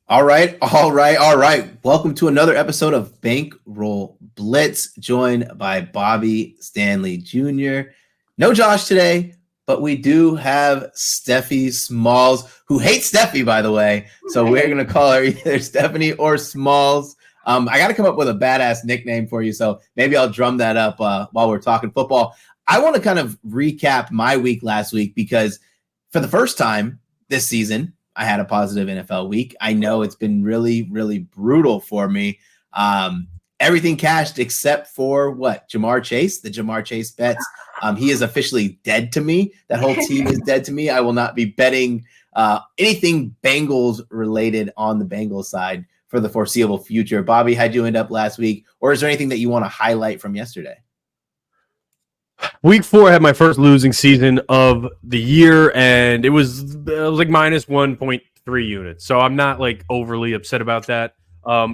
All right. Welcome to another episode of Bankroll Blitz, joined by Bobby Stanley Jr. No Josh today, but we do have Stephie Smalls, who hates Stephie, by the way. So we're going to call her either Stephanie or Smalls. I got to come up with a badass nickname for you, so maybe I'll drum that up while we're talking football. I want to kind of recap my week last week because for the first time this season, I had a positive NFL week. I know it's been really, really brutal for me. Everything cashed except for what? Jamar Chase, the Jamar Chase bets. He is officially dead to me. That whole team is dead to me. I will not be betting anything Bengals related on the Bengals side for the foreseeable future. Bobby, how'd you end up last week? Or is there anything that you want to highlight from yesterday? Week 4 had my first losing season of the year, and it was like minus 1.3 units. So I'm not like overly upset about that.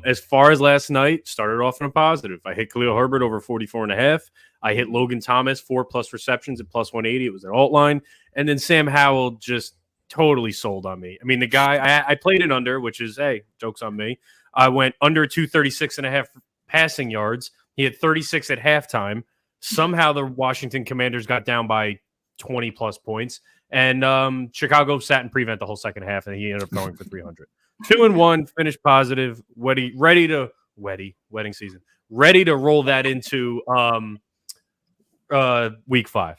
As far as last night, started off in a positive. I hit Khalil Herbert over 44.5. I hit Logan Thomas 4+ receptions at plus 180. It was an alt line. And then Sam Howell just totally sold on me. I mean, the guy, I played it under, which is, hey, joke's on me. I went under 236.5 passing yards. He had 36 at halftime. Somehow the Washington Commanders got down by 20+ points, and Chicago sat and prevent the whole second half, and he ended up going for 300. 2-1, finished positive, wedding season, ready to roll that into week 5.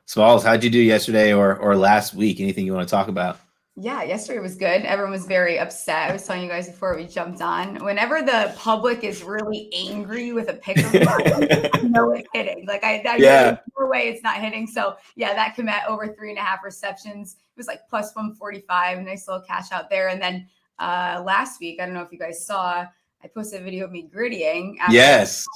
Smalls, how'd you do yesterday or last week? Anything you want to talk about? Yeah, yesterday was good. Everyone was very upset. I was telling you guys before we jumped on. Whenever the public is really angry with a picker, I know it's hitting. Like I know no way it's not hitting. So yeah, that Komet over 3.5 receptions. It was like plus 145. Nice little cash out there. And then last week, I don't know if you guys saw, I posted a video of me grittying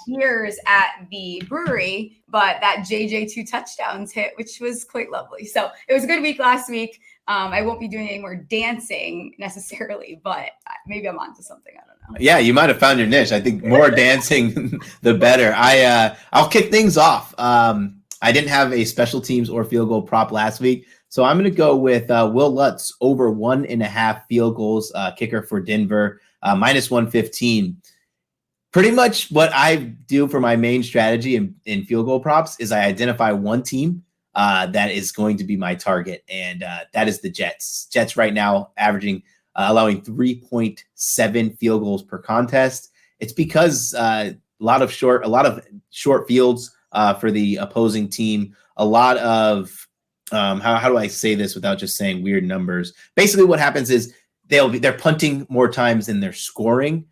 years at the brewery, but that JJ 2 touchdowns hit, which was quite lovely. So it was a good week last week. I won't be doing any more dancing necessarily, but maybe I'm onto something. I don't know. Yeah, you might have found your niche. I think more dancing, the better. I'll kick things off. I didn't have a special teams or field goal prop last week, so I'm going to go with Will Lutz over 1.5 field goals, kicker for Denver, minus 115. Pretty much what I do for my main strategy in field goal props is I identify one team that is going to be my target, and that is the Jets. Jets right now averaging, allowing 3.7 field goals per contest. It's because a lot of short fields for the opposing team. A lot of how do I say this without just saying weird numbers? Basically, what happens is they're punting more times than they're scoring,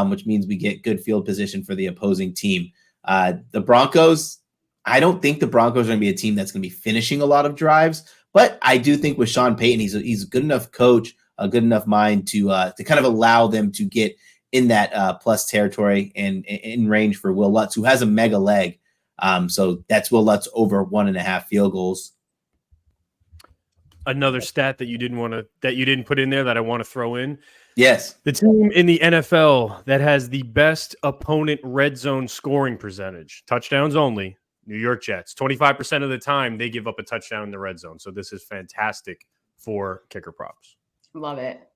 which means we get good field position for the opposing team. The Broncos. I don't think the Broncos are going to be a team that's going to be finishing a lot of drives, but I do think with Sean Payton, he's a good enough coach, a good enough mind to kind of allow them to get in that plus territory and in range for Will Lutz, who has a mega leg. So that's Will Lutz over 1.5 field goals. Another stat that you didn't put in there that I want to throw in. Yes. The team in the NFL that has the best opponent red zone scoring percentage, touchdowns only, New York Jets. 25% of the time they give up a touchdown in the red zone. So this is fantastic for kicker props. Love it.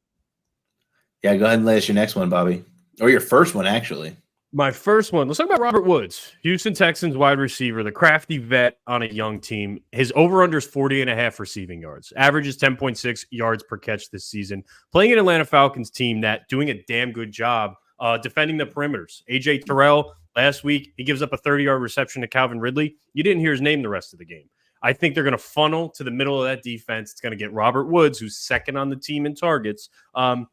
Yeah, go ahead and lay us your next one, Bobby. Or your first one, actually. My first one, let's talk about Robert Woods, Houston Texans wide receiver, the crafty vet on a young team. His over-under is 40.5 receiving yards. Average is 10.6 yards per catch this season. Playing an Atlanta Falcons team that doing a damn good job defending the perimeters. A.J. Terrell, last week, he gives up a 30-yard reception to Calvin Ridley. You didn't hear his name the rest of the game. I think they're going to funnel to the middle of that defense. It's going to get Robert Woods, who's second on the team in targets. I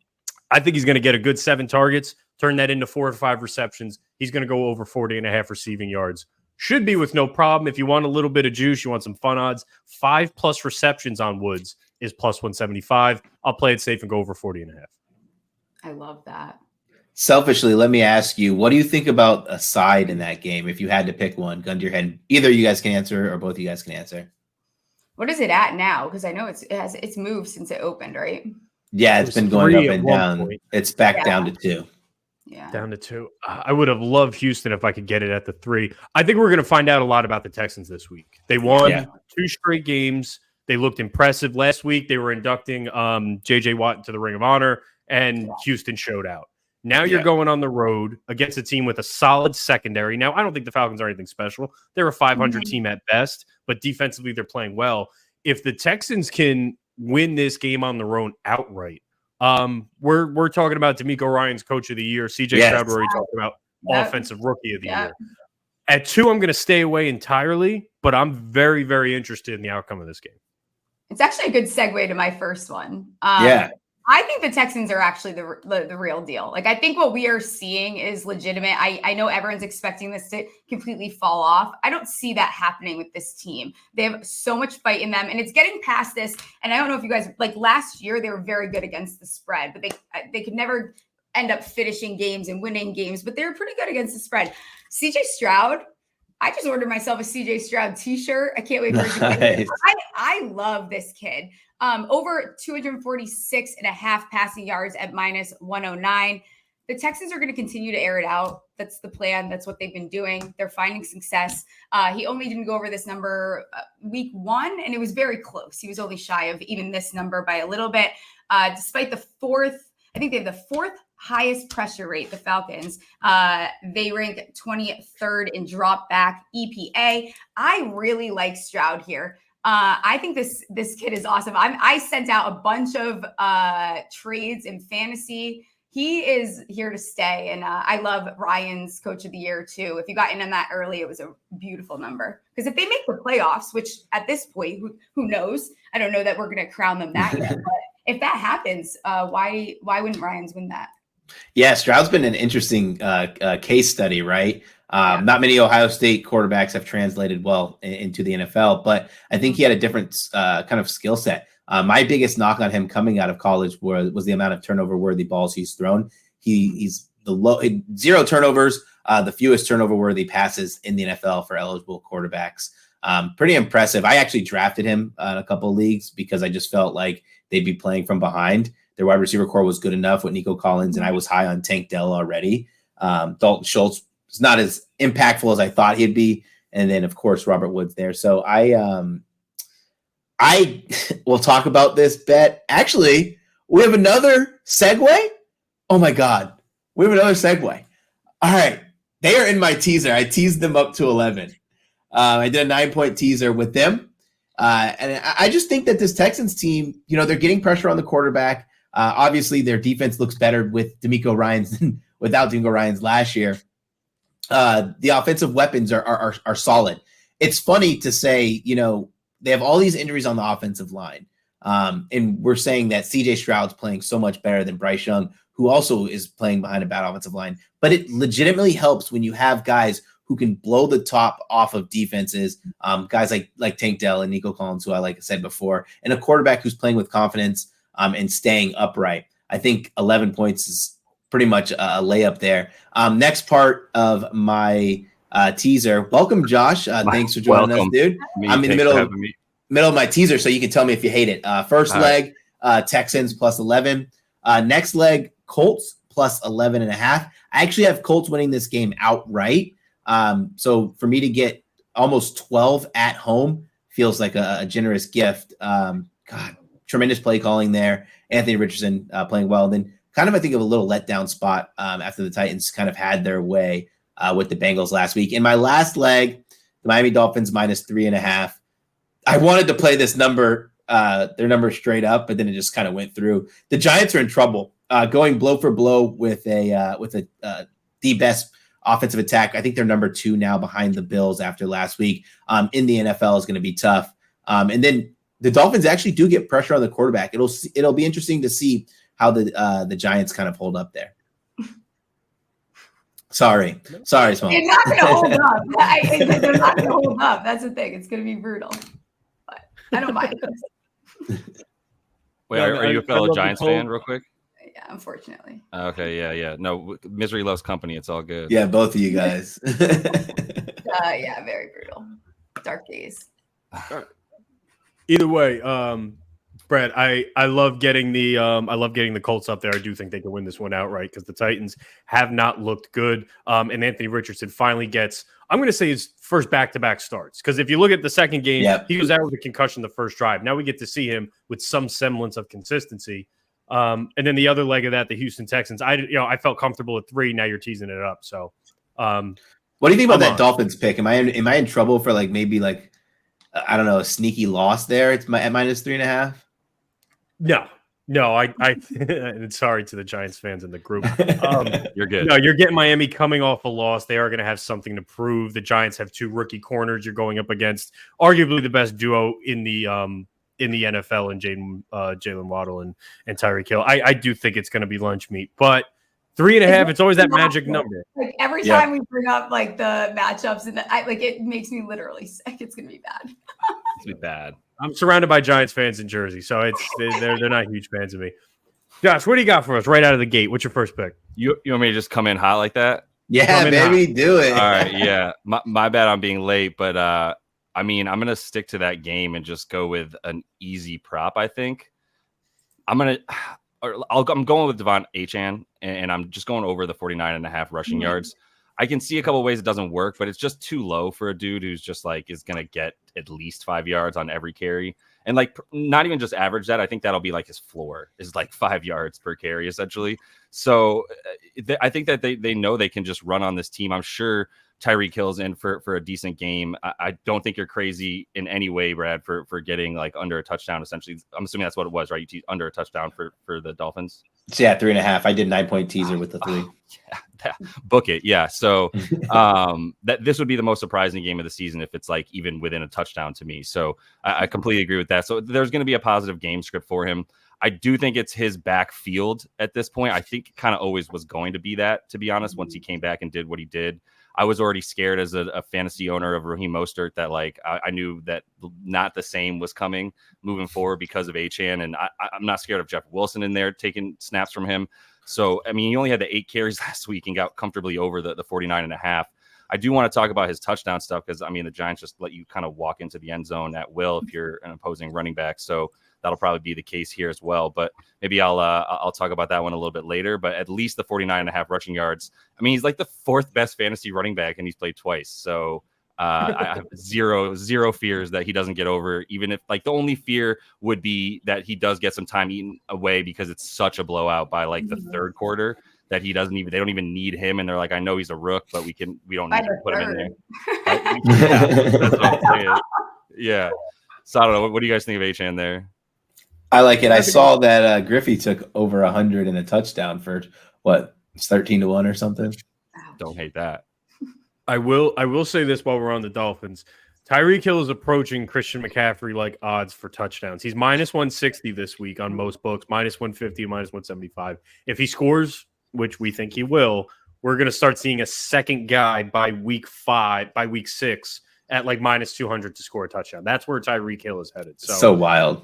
think he's going to get a good 7 targets, turn that into 4 or 5 receptions. He's going to go over 40.5 receiving yards. Should be with no problem. If you want a little bit of juice, you want some fun odds, 5+ receptions on Woods is plus 175. I'll play it safe and go over 40.5. I love that. Selfishly, let me ask you, what do you think about a side in that game? If you had to pick one, gun to your head, either you guys can answer or both of you guys can answer. What is it at now? Because I know it's moved since it opened, right? Yeah, it's been going up and down. It's back down to 2. Yeah. Down to 2. I would have loved Houston if I could get it at the 3. I think we're going to find out a lot about the Texans this week. They won 2 straight games. They looked impressive last week. They were inducting J.J. Watt into the Ring of Honor, and Houston showed out. Now you're going on the road against a team with a solid secondary. Now, I don't think the Falcons are anything special. They're a 500 team at best, but defensively they're playing well. If the Texans can win this game on the road outright, we're talking about D'Amico Ryan's Coach of the Year, CJ Stroud, already talked about Offensive Rookie of the Year. At 2, I'm going to stay away entirely, but I'm very, very interested in the outcome of this game. It's actually a good segue to my first one. I think the Texans are actually the real deal. Like, I think what we are seeing is legitimate. I know everyone's expecting this to completely fall off. I don't see that happening with this team. They have so much fight in them, and it's getting past this. And I don't know if you guys, like last year, they were very good against the spread, but they could never end up finishing games and winning games, but they were pretty good against the spread. CJ Stroud, I just ordered myself a CJ Stroud t-shirt. I can't wait for it. I love this kid. Over 246 and a half passing yards at -109. The Texans are going to continue to air it out. That's the plan. That's what they've been doing. They're finding success. He only didn't go over this number week 1, and it was very close. He was only shy of even this number by a little bit. Despite the I think they have the 4th highest pressure rate, the Falcons. They rank 23rd in drop back EPA. I really like Stroud here. I think this kid is awesome. I sent out a bunch of trades in fantasy. He is here to stay, and I love Ryan's Coach of the Year too. If you got in on that early, it was a beautiful number. Because if they make the playoffs, which at this point, who knows? I don't know that we're going to crown them that yet. But if that happens, why wouldn't Ryans win that? Yeah, Stroud's been an interesting case study, right? Not many Ohio State quarterbacks have translated well into the NFL, but I think he had a different kind of skill set. My biggest knock on him coming out of college was the amount of turnover-worthy balls he's thrown. He's 0 turnovers, the fewest turnover-worthy passes in the NFL for eligible quarterbacks. Pretty impressive. I actually drafted him in a couple of leagues because I just felt like they'd be playing from behind. Their wide receiver core was good enough with Nico Collins, and I was high on Tank Dell already. Dalton Schultz is not as impactful as I thought he'd be. And then, of course, Robert Woods there. So I will talk about this bet. Actually, we have another segue. Oh, my God. We have another segue. All right. They are in my teaser. I teased them up to 11. I did a 9-point teaser with them. And I just think that this Texans team, they're getting pressure on the quarterback. Obviously, their defense looks better with D'Amico Ryans than without D'Amico Ryans last year. The offensive weapons are solid. It's funny to say, they have all these injuries on the offensive line. And we're saying that CJ Stroud's playing so much better than Bryce Young, who also is playing behind a bad offensive line. But it legitimately helps when you have guys who can blow the top off of defenses, guys like Tank Dell and Nico Collins, who I said before, and a quarterback who's playing with confidence and staying upright. I think 11 points is pretty much a layup there. Next part of my teaser. Welcome, Josh. Thanks for joining us, dude. I'm in the middle of my teaser, so you can tell me if you hate it. First leg, Texans plus 11. Next leg, Colts plus 11.5. I actually have Colts winning this game outright. So for me to get almost 12 at home feels like a generous gift. God, tremendous play calling there. Anthony Richardson playing well. And then kind of, I think, of a little letdown spot after the Titans kind of had their way with the Bengals last week. In my last leg, the Miami Dolphins minus 3.5. I wanted to play this number, their number straight up, but then it just kind of went through. The Giants are in trouble, going blow for blow with the best offensive attack. I think they're number 2 now behind the Bills after last week. In the NFL is going to be tough. And then the Dolphins actually do get pressure on the quarterback. It'll be interesting to see how the Giants kind of hold up there. Sorry, Small. They're not going to hold up. They're not going to hold up. That's the thing. It's going to be brutal. But I don't mind this. Wait, are you a fellow Giants fan, real quick? Yeah, unfortunately. Okay, yeah. No, misery loves company. It's all good. Yeah, both of you guys. Yeah, very brutal. Dark days. Either way, Brad, I love getting the Colts up there. I do think they can win this one outright because the Titans have not looked good. And Anthony Richardson finally gets, I'm going to say, his first back-to-back starts. Because if you look at the second game, he was out with a concussion the first drive. Now we get to see him with some semblance of consistency. And then the other leg of that, the Houston Texans, I felt comfortable at 3. Now you're teasing it up. So, what do you think about that Dolphins pick? Am I in trouble for maybe I don't know, a sneaky loss there? It's at -3.5. No, I and sorry to the Giants fans in the group. You're good. No, you're getting Miami coming off a loss. They are going to have something to prove. The Giants have 2 rookie corners. You're going up against arguably the best duo in the NFL, and Jalen Waddle and Tyreek Hill. I do think it's going to be lunch meat, but 3.5. It's always that magic number. Every time we bring up the matchups, and it makes me literally sick. It's going to be bad. It's going to be bad. I'm surrounded by Giants fans in Jersey, so they're not huge fans of me. Josh, what do you got for us right out of the gate? What's your first pick? You want me to just come in hot like that? Yeah, baby, do it. All right, yeah. My bad on being late, but I'm going to stick to that game and just go with an easy prop, I think. I'm going with Devon Achane, and I'm just going over the 49.5 rushing yards. I can see a couple of ways it doesn't work, but it's just too low for a dude who's just is going to get at least 5 yards on every carry. And not even just average that. I think that'll be his floor is 5 yards per carry, essentially. So I think that they know they can just run on this team. I'm sure Tyreek Hill's in for a decent game. I don't think you're crazy in any way, Brad, for getting under a touchdown. Essentially, I'm assuming that's what it was, right? You under a touchdown for the Dolphins. So yeah, 3.5. I did 9-point teaser with the 3. Book it, yeah. So that this would be the most surprising game of the season if it's even within a touchdown to me. So I completely agree with that. So there's going to be a positive game script for him. I do think it's his backfield at this point. I think kind of always was going to be that, to be honest. Once he came back and did what he did, I was already scared as a fantasy owner of Raheem Mostert that I knew that not the same was coming moving forward because of Achane. And I'm not scared of Jeff Wilson in there taking snaps from him. So, he only had the 8 carries last week and got comfortably over the 49.5. I do want to talk about his touchdown stuff because, the Giants just let you kind of walk into the end zone at will if you're an opposing running back. So that'll probably be the case here as well. But maybe I'll talk about that one a little bit later. But at least the 49.5 rushing yards. He's the 4th best fantasy running back, and he's played twice. So I have zero fears that he doesn't get over, even if the only fear would be that he does get some time eaten away because it's such a blowout by the third quarter that they don't even need him. And they're I know he's a rook, but we don't need to put him in there. That's what I'm saying. Yeah. So I don't know. What do you guys think of Achane there? I like it. I saw that Griffey took over 100 in a touchdown for what? It's 13-1 or something. Don't hate that. I will say this while we're on the Dolphins. Tyreek Hill is approaching Christian McCaffrey odds for touchdowns. He's -160 this week on most books, -150, -175. If he scores, which we think he will, we're going to start seeing a second guy by week 6 at -200 to score a touchdown. That's where Tyreek Hill is headed. So wild.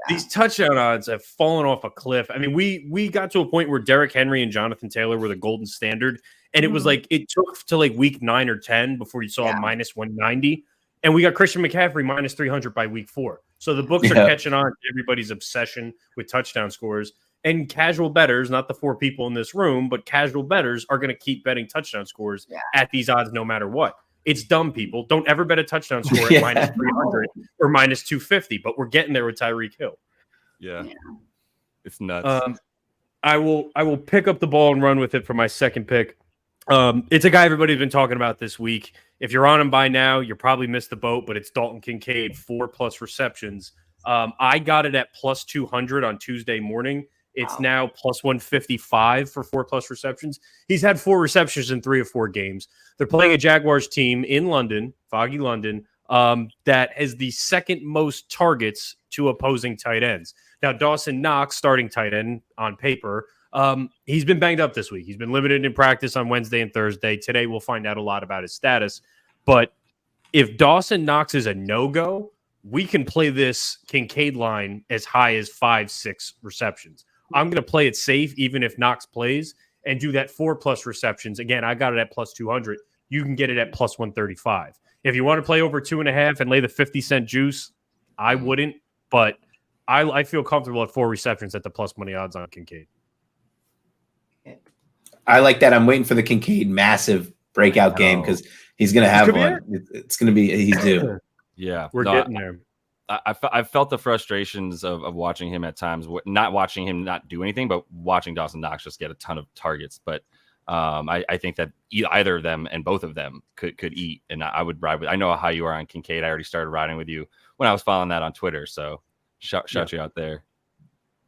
These touchdown odds have fallen off a cliff. We got to a point where Derrick Henry and Jonathan Taylor were the golden standard. And it was it took to week 9 or 10 before you saw a -190. And we got Christian McCaffrey -300 by week 4. So the books are catching on to everybody's obsession with touchdown scores. And casual bettors, not the 4 people in this room, but casual bettors are going to keep betting touchdown scores at these odds no matter what. It's dumb, people. Don't ever bet a touchdown score at -300 or -250, but we're getting there with Tyreek Hill. Yeah. It's nuts. I will pick up the ball and run with it for my second pick. It's a guy everybody's been talking about this week. If you're on him by now, you probably missed the boat, but it's Dalton Kincaid, 4+ receptions. I got it at +200 on Tuesday morning. It's now +155 for 4+ receptions. He's had 4 receptions in 3 of 4 games. They're playing a Jaguars team in London, foggy London, that has the second most targets to opposing tight ends. Now, Dawson Knox, starting tight end on paper, he's been banged up this week. He's been limited in practice on Wednesday and Thursday. Today, we'll find out a lot about his status. But if Dawson Knox is a no-go, we can play this Kincaid line as high as 5-6 receptions. I'm going to play it safe, even if Knox plays, and do that 4+ receptions. Again, I got it at +200. You can get it at +135. If you want to play over 2.5 and lay the 50-cent juice, I wouldn't. But I feel comfortable at 4 receptions at the plus money odds on Kincaid. I like that. I'm waiting for the Kincaid massive breakout game because he's going to have one. It's going to be he's due. Yeah, we're getting there. I felt the frustrations of watching him at times, not watching him not do anything, but watching Dawson Knox just get a ton of targets. But I think that either of them and both of them could eat, and I would ride with. I know how high you are on Kincaid. I already started riding with you when I was following that on Twitter. So shout you out there.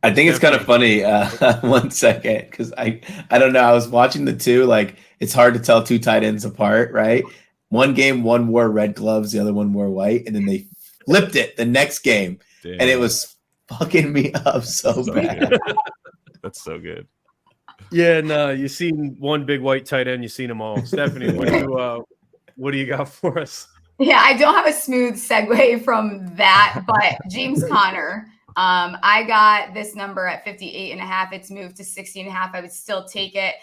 I think it's kind of funny. 1 second, because I don't know. I was watching the two. Like, it's hard to tell two tight ends apart, right? One game, one wore red gloves, the other one wore white, and then they flipped it the next game. Damn. And it was fucking me up so bad. Good. That's so good. Yeah, no, you seen one big white tight end, you seen them all. Stephanie, what do you got for us? Yeah, I don't have a smooth segue from that, but James Conner. I got this number at 58.5. It's moved to 60.5. I would still take it.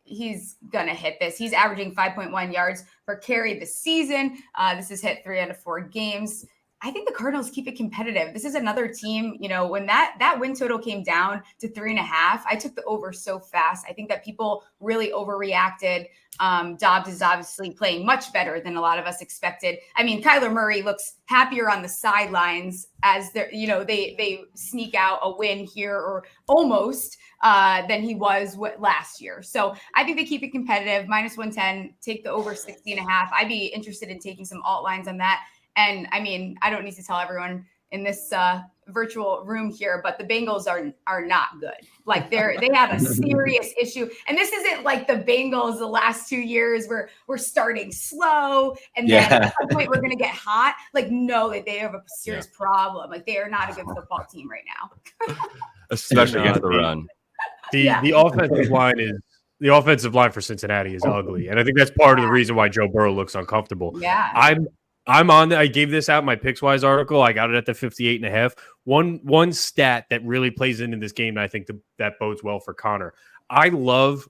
He's gonna hit this. He's averaging 5.1 yards per carry this season. This has hit 3 out of 4 games. I think the Cardinals keep it competitive. This is another team, when that win total came down to 3.5, I took the over so fast. I think that people really overreacted. Dobbs is obviously playing much better than a lot of us expected. I mean, Kyler Murray looks happier on the sidelines as they sneak out a win here or almost than he was last year. So I think they keep it competitive. -110, take the over 60.5. I'd be interested in taking some alt lines on that. And I mean, I don't need to tell everyone in this virtual room here, but the Bengals are not good. Like they have a serious issue. And this isn't like the Bengals the last 2 years where we're starting slow and then at some point we're going to get hot. Like, no, they have a serious problem. Like, they are not a good football team right now. Especially against the run. The offensive line for Cincinnati is ugly. And I think that's part of the reason why Joe Burrow looks uncomfortable. Yeah. I'm on. I gave this out in my PicksWise article. I got it at the 58.5. One stat that really plays into this game, and I think that bodes well for Connor. I love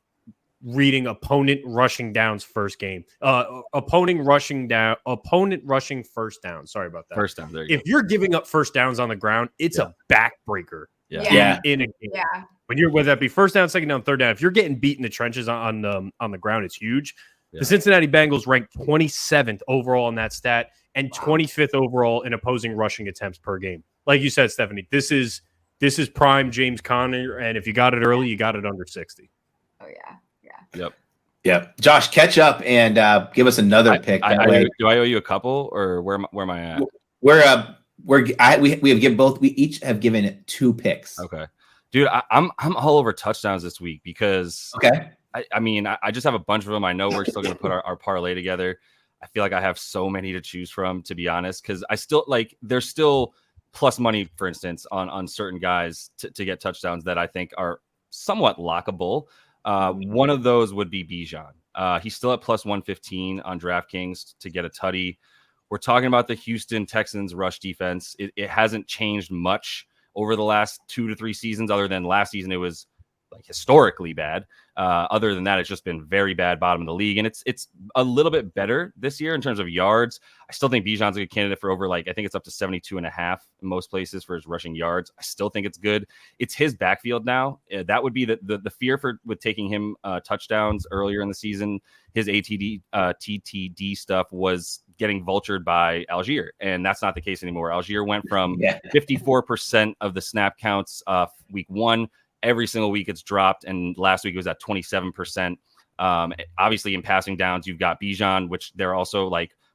reading opponent rushing downs first game. Opponent rushing first down. Sorry about that. First down. There you go. If you're giving up first downs on the ground, it's a backbreaker. Yeah. In a game. Yeah. Whether that be first down, second down, third down, if you're getting beat in the trenches on the ground, it's huge. Yeah. The Cincinnati Bengals ranked 27th overall in that stat and 25th overall in opposing rushing attempts per game. Like you said, Stephanie, this is prime James Conner, and if you got it early, you got it under 60. Oh yeah. Yep. Josh, catch up and give us another pick. Do I owe you a couple, or where am I at? We each have given it 2 picks. Okay, dude, I'm all over touchdowns this week because I just have a bunch of them. I know we're still going to put our parlay together. I feel like I have so many to choose from, to be honest, because I still there's still plus money, for instance, on certain guys to get touchdowns that I think are somewhat lockable. One of those would be Bijan. He's still at plus 115 on DraftKings to get a tutty. We're talking about the Houston Texans rush defense. It hasn't changed much over the last 2 to 3 seasons, other than last season it was historically bad. Other than that, it's just been very bad, bottom of the league, and it's a little bit better this year in terms of yards. I still think Bijan's a good candidate for over I think it's up to 72.5 in most places for his rushing yards. I still think it's good. It's his backfield now. That would be the fear with taking him touchdowns earlier in the season. His TTD stuff was getting vultured by Algier, and that's not the case anymore. Algier went from 54% of the snap counts week 1. Every single week it's dropped, and last week it was at 27%. Obviously, in passing downs, you've got Bijan, which they're also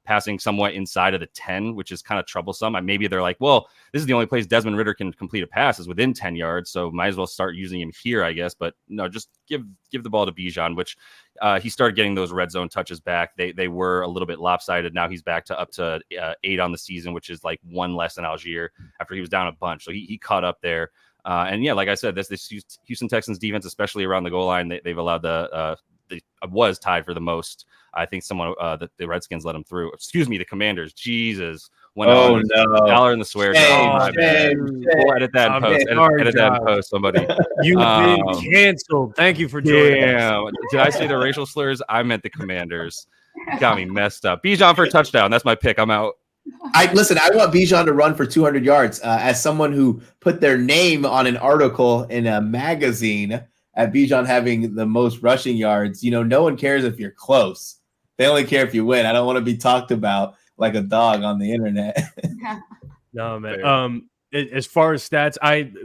passing somewhat inside of the 10, which is kind of troublesome. Maybe they're like, well, this is the only place Desmond Ridder can complete a pass is within 10 yards, so might as well start using him here, I guess. But no, just give the ball to Bijan, which he started getting those red zone touches back. They were a little bit lopsided. Now he's back to up to 8 on the season, which is 1 less than Algier after he was down a bunch. So he caught up there. And like I said, this Houston Texans defense, especially around the goal line, they've allowed was tied for the most. I think the Redskins let them through. Excuse me, the Commanders. Jesus. No. Dollar in the swear jar. We'll edit that in post. Edit that in post, somebody. You've been canceled. Thank you for joining us. Did I say the racial slurs? I meant the Commanders. Got me messed up. Bijan for a touchdown. That's my pick. I'm out. I want Bijan to run for 200 yards. As someone who put their name on an article in a magazine at Bijan having the most rushing yards, no one cares if you're close. They only care if you win. I don't want to be talked about like a dog on the internet. No, man. As far as stats,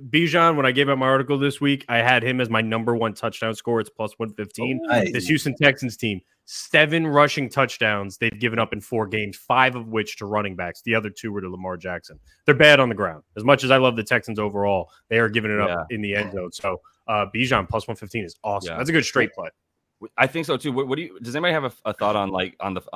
Bijan, when I gave out my article this week, I had him as my number one touchdown score. It's plus 115. Nice. This Houston Texans team, 7 rushing touchdowns they've given up in 4 games, 5 of which to running backs. The other 2 were to Lamar Jackson. They're bad on the ground. As much as I love the Texans overall, they are giving it up in the end zone. So Bijan plus 115 is awesome. That's a good straight play. I think so too. What do you? Does anybody have a thought on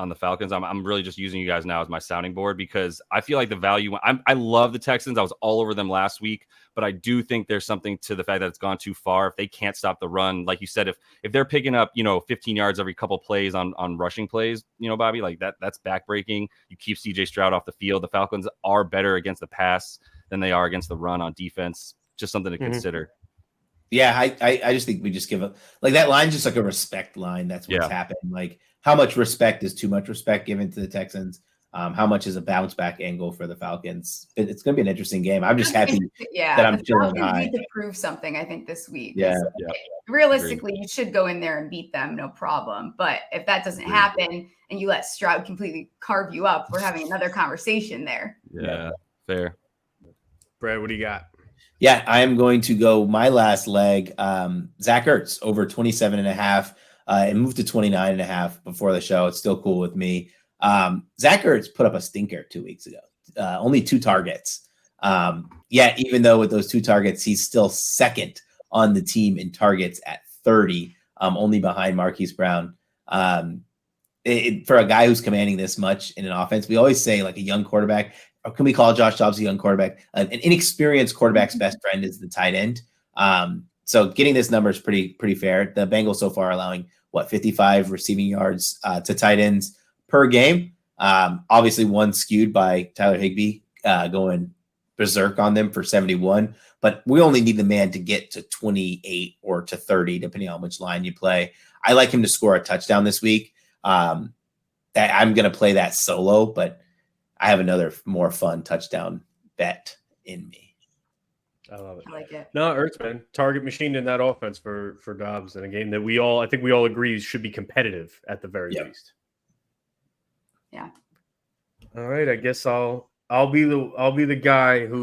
the Falcons? I'm really just using you guys now as my sounding board because I feel like the value. I love the Texans. I was all over them last week, but I do think there's something to the fact that it's gone too far. If they can't stop the run, like you said, if they're picking up 15 yards every couple plays on rushing plays, Bobby, like that's backbreaking. You keep CJ Stroud off the field. The Falcons are better against the pass than they are against the run on defense. Just something to consider. Yeah, I just think we just give up that line's just like a respect line. That's what's happened. Like how much respect is too much respect given to the Texans? How much is a bounce back angle for the Falcons? It's going to be an interesting game. I'm just happy that I'm chilling high. Need to prove something, I think, this week. Yeah. Realistically, you should go in there and beat them, no problem. But if that doesn't happen and you let Stroud completely carve you up, we're having another conversation there. Yeah, fair. Brad, what do you got? Yeah, I am going to go my last leg. Zach Ertz over 27.5. It moved to 29.5 before the show. It's still cool with me. Zach Ertz put up a stinker 2 weeks ago. Only 2 targets. Even though with those 2 targets, he's still second on the team in targets at 30, only behind Marquise Brown. For a guy who's commanding this much in an offense, we always say like a young quarterback. Or can we call Josh Dobbs a young quarterback? An inexperienced quarterback's best friend is the tight end. So getting this number is pretty fair. The Bengals so far allowing 55 receiving yards to tight ends per game. Obviously one skewed by Tyler Higbee going berserk on them for 71. But we only need the man to get to 28 or to 30, depending on which line you play. I like him to score a touchdown this week. I'm going to play that solo, but I have another more fun touchdown bet in me. I love it. I like it. No, Ertz, man. Target machine in that offense for Dobbs in a game that I think we all agree should be competitive at the very least. Yeah. All right. I guess I'll be the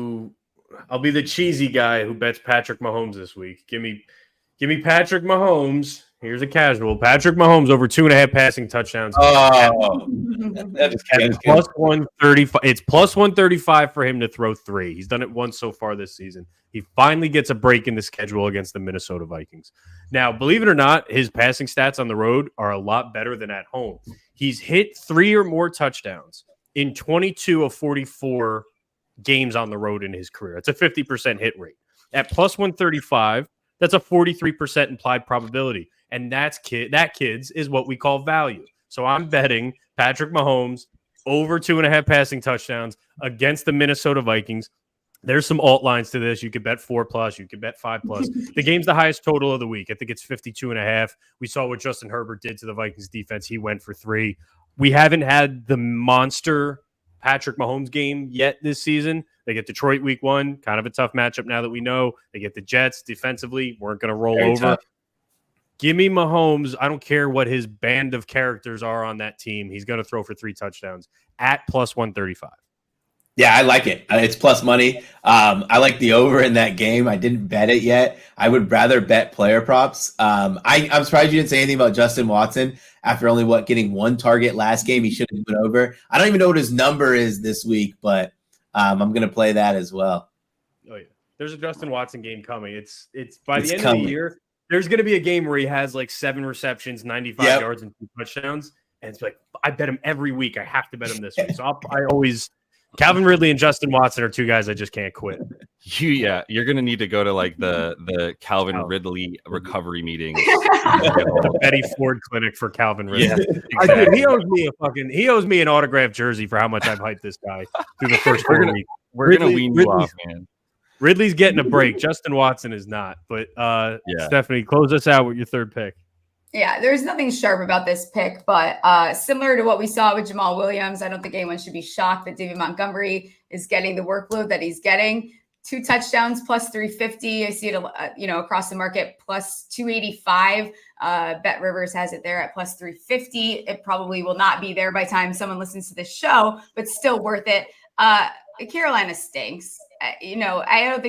cheesy guy who bets Patrick Mahomes this week. Give me Patrick Mahomes. Here's a casual. Patrick Mahomes over 2.5 passing touchdowns. Oh, that is plus 135. It's plus 135 for him to throw 3. He's done it once so far this season. He finally gets a break in the schedule against the Minnesota Vikings. Now, believe it or not, his passing stats on the road are a lot better than at home. He's hit 3 or more touchdowns in 22 of 44 games on the road in his career. It's a 50% hit rate. At plus 135, that's a 43% implied probability. And that, kids, is what we call value. So I'm betting Patrick Mahomes over 2.5 passing touchdowns against the Minnesota Vikings. There's some alt lines to this. You could bet 4+. You could bet 5+. The game's the highest total of the week. I think it's 52.5. We saw what Justin Herbert did to the Vikings defense. He went for 3. We haven't had the monster Patrick Mahomes game yet this season. They get Detroit week 1, kind of a tough matchup now that we know. They get the Jets defensively, weren't going to roll Very over. tough. Give me Mahomes. I don't care what his band of characters are on that team. He's going to throw for 3 touchdowns at plus 135. Yeah, I like it. It's plus money. I like the over in that game. I didn't bet it yet. I would rather bet player props. I'm surprised you didn't say anything about Justin Watson after only getting 1 target last game. He should have been over. I don't even know what his number is this week, but I'm going to play that as well. Oh yeah, there's a Justin Watson game coming. It's by the end coming. of the year. There's going to be a game where he has like 7 receptions, 95 yards, and 2 touchdowns. And it's like, I bet him every week. I have to bet him this week. So I always Calvin Ridley and Justin Watson are 2 guys I just can't quit. You're going to need to go to like the Calvin Ridley recovery meeting. The Betty Ford clinic for Calvin Ridley. Yeah, exactly. He owes me an autographed jersey for how much I've hyped this guy through the first 4 weeks. We're going to wean you off, man. Ridley's getting a break. Justin Watson is not. But Stephanie, close us out with your third pick. Yeah, there's nothing sharp about this pick, but similar to what we saw with Jamal Williams, I don't think anyone should be shocked that David Montgomery is getting the workload that he's getting. 2 touchdowns plus 350. I see it, across the market plus 285. Bet Rivers has it there at plus 350. It probably will not be there by the time someone listens to this show, but still worth it. Carolina stinks. I don't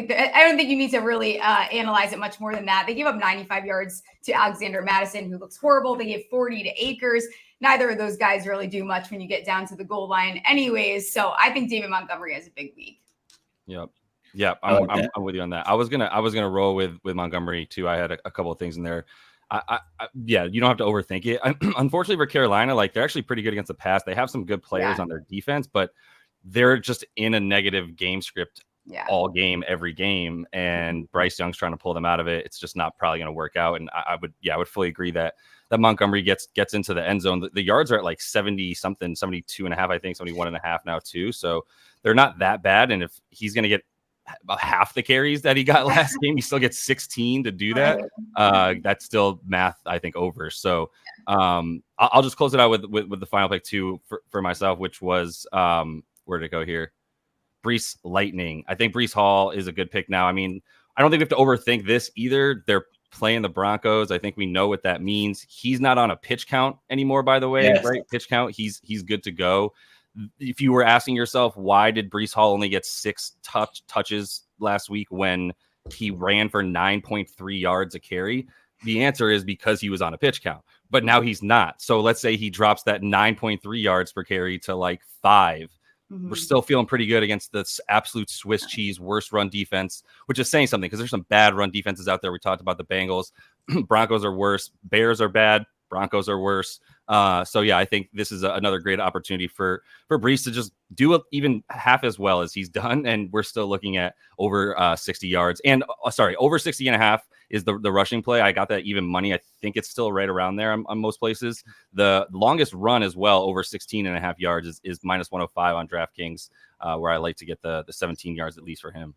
think you need to really analyze it much more than that. They gave up 95 yards to Alexander Madison, who looks horrible. They gave 40 to Akers. Neither of those guys really do much when you get down to the goal line anyways. So I think David Montgomery has a big week. Yep. I'm with you on that. I was gonna roll with Montgomery too. I had a couple of things in there. You don't have to overthink it. Unfortunately for Carolina, like they're actually pretty good against the pass. They have some good players on their defense, but they're just in a negative game script all game, every game. And Bryce Young's trying to pull them out of it. It's just not probably going to work out. And I would fully agree that Montgomery gets into the end zone. The yards are at like 70 something, 72 and a half, I think 71 and a half now too. So they're not that bad. And if he's going to get about half the carries that he got last game, he still gets 16 to do that. That's still math, I think, over. So I'll just close it out with the final pick too for myself, which was where did it go here? Breece Lightning. I think Breece Hall is a good pick now. I mean, I don't think we have to overthink this either. They're playing the Broncos. I think we know what that means. He's not on a pitch count anymore, by the way, right? Pitch count. He's good to go. If you were asking yourself, why did Breece Hall only get 6 touches last week when he ran for 9.3 yards a carry? The answer is because he was on a pitch count, but now he's not. So let's say he drops that 9.3 yards per carry to like 5. We're still feeling pretty good against this absolute Swiss cheese worst run defense, which is saying something because there's some bad run defenses out there. We talked about the Bengals. Broncos are worse. Bears are bad. Broncos are worse. So I think this is another great opportunity for Breece to just do even half as well as he's done. And we're still looking at over 60 yards and over 60 and a half is the rushing play. I got that even money. I think it's still right around there on most places. The longest run as well, over 16 and a half yards is minus 105 on DraftKings, where I like to get the 17 yards at least for him.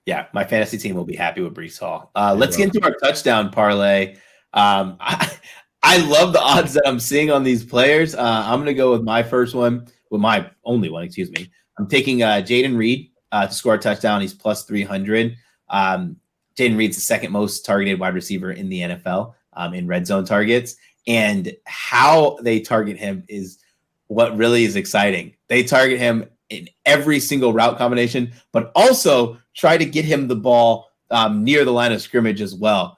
Yeah, my fantasy team will be happy with Breece Hall. Let's get into our touchdown parlay. I love the odds that I'm seeing on these players. I'm going to go with my only one, excuse me. I'm taking Jaden Reed to score a touchdown. He's plus 300. Jaden Reed's the second most targeted wide receiver in the NFL in red zone targets. And how they target him is what really is exciting. They target him in every single route combination, but also try to get him the ball near the line of scrimmage as well.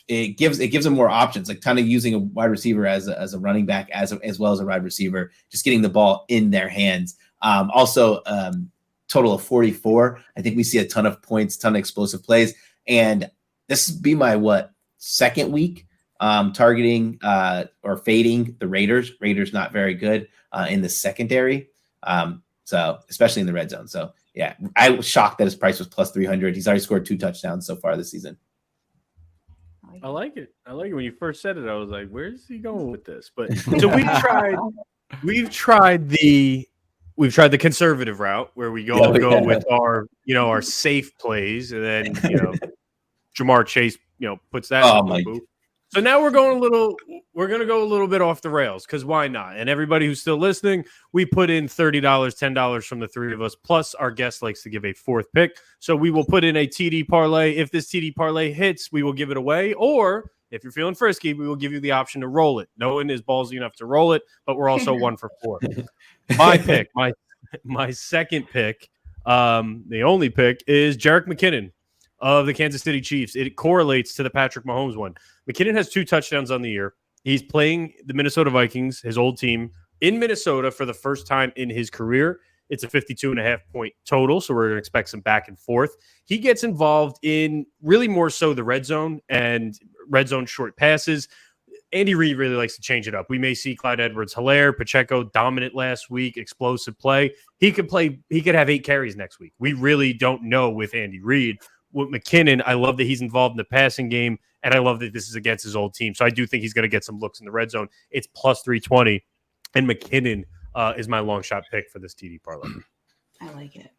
It gives them more options, like kind of using a wide receiver as a running back as well as a wide receiver, just getting the ball in their hands. Total of 44. I think we see a ton of points, ton of explosive plays, and this would be my second week targeting or fading the Raiders. Raiders not very good in the secondary, so especially in the red zone. So yeah, I was shocked that his price was plus 300. He's already scored 2 touchdowns so far this season. I like it. When you first said it, I was like, where's he going with this? But so we've tried the conservative route where we go with our safe plays, and then Jamar Chase puts that in the booth. So now we're going to go a little bit off the rails, because why not? And everybody who's still listening, we put in $30, $10 from the three of us, plus our guest likes to give a fourth pick. So we will put in a TD parlay. If this TD parlay hits, we will give it away. Or if you're feeling frisky, we will give you the option to roll it. No one is ballsy enough to roll it, but we're also 1 for 4. My pick, my second pick, the only pick, is Jerick McKinnon of the Kansas City Chiefs. It correlates to the Patrick Mahomes one. McKinnon has 2 touchdowns on the year. He's playing the Minnesota Vikings, his old team, in Minnesota for the first time in his career. It's a 52.5 point total, so we're going to expect some back and forth. He gets involved in really more so the red zone and red zone short passes. Andy Reid really likes to change it up. We may see Clyde Edwards-Helaire, Pacheco dominant last week, explosive play. He could have 8 carries next week. We really don't know with Andy Reid. With McKinnon, I love that he's involved in the passing game, and I love that this is against his old team. So I do think he's going to get some looks in the red zone. It's plus 320, and McKinnon is my long shot pick for this TD parlay. I like it.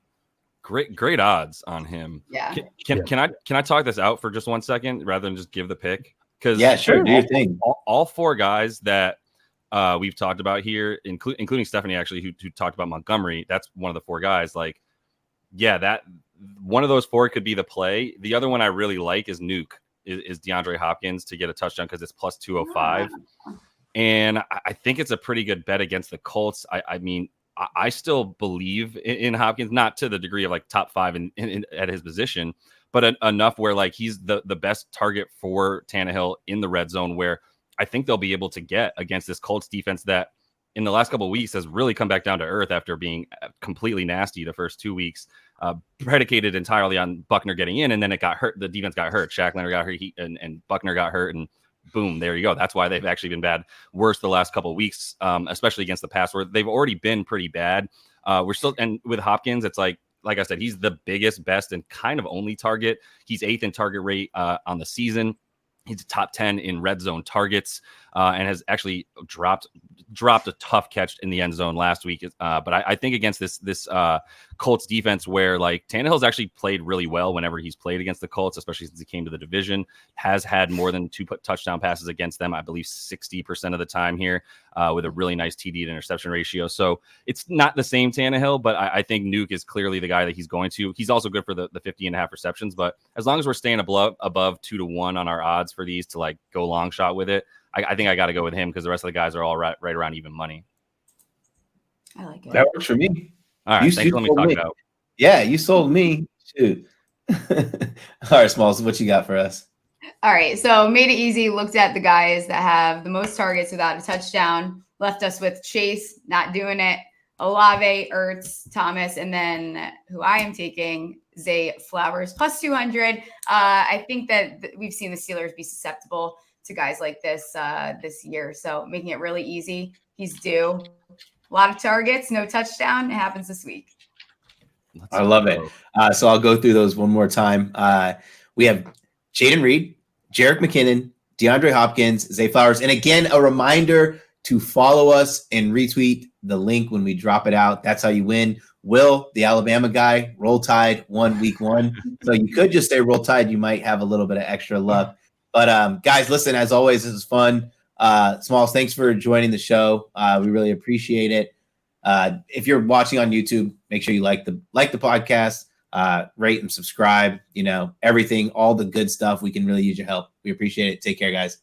Great odds on him. Yeah. Can I talk this out for just 1 second rather than just give the pick? Because yeah, sure, do your thing. All four guys that we've talked about here, including Stephanie, actually, who talked about Montgomery. That's one of the four guys. Like, yeah, that one of those four could be the play. The other one I really like is Nuke, is DeAndre Hopkins to get a touchdown because it's plus 205. And I think it's a pretty good bet against the Colts. I mean, I still believe in Hopkins, not to the degree of like top 5 at his position, but enough where like he's the best target for Tannehill in the red zone, where I think they'll be able to get against this Colts defense that in the last couple of weeks has really come back down to earth after being completely nasty the first 2 weeks, predicated entirely on Buckner getting in, and then it got hurt. The defense got hurt. Shaq Leonard got hurt, and Buckner got hurt, and boom, there you go. That's why they've actually been worse the last couple of weeks, especially against the pass, where they've already been pretty bad. We're still, and with Hopkins, it's like I said, he's the biggest, best, and kind of only target. He's 8th in target rate on the season. He's top 10 in red zone targets, and has actually dropped a tough catch in the end zone last week. But I think against this Colts defense, where like Tannehill's actually played really well whenever he's played against the Colts, especially since he came to the division, has had more than 2 touchdown passes against them, I believe 60% of the time here, with a really nice TD to interception ratio. So it's not the same Tannehill, but I think Nuke is clearly the guy that he's going to. He's also good for the 50.5 receptions, but as long as we're staying above 2-1 on our odds for these to like go long shot with it, I think I got to go with him because the rest of the guys are all right around even money. I like it. That works for me. All right, thanks for letting me talk it out. Yeah, you sold me. Shoot. All right, Smalls, what you got for us? All right, so made it easy. Looked at the guys that have the most targets without a touchdown. Left us with Chase, not doing it. Olave, Ertz, Thomas, and then who I am taking, Zay Flowers, plus 200. I think that we've seen the Steelers be susceptible to guys like this this year. So making it really easy. He's due. A lot of targets, no touchdown. It happens this week. I love it. So I'll go through those one more time. We have Jaden Reed, Jerick McKinnon, DeAndre Hopkins, Zay Flowers. And again, a reminder to follow us and retweet the link when we drop it out. That's how you win. Will, the Alabama guy, Roll Tide, won week 1. So you could just say Roll Tide. You might have a little bit of extra luck. But guys, listen, as always, this is fun. Smalls, thanks for joining the show. We really appreciate it. If you're watching on YouTube, make sure you like the podcast, rate and subscribe, everything, all the good stuff. We can really use your help. We appreciate it. Take care, guys.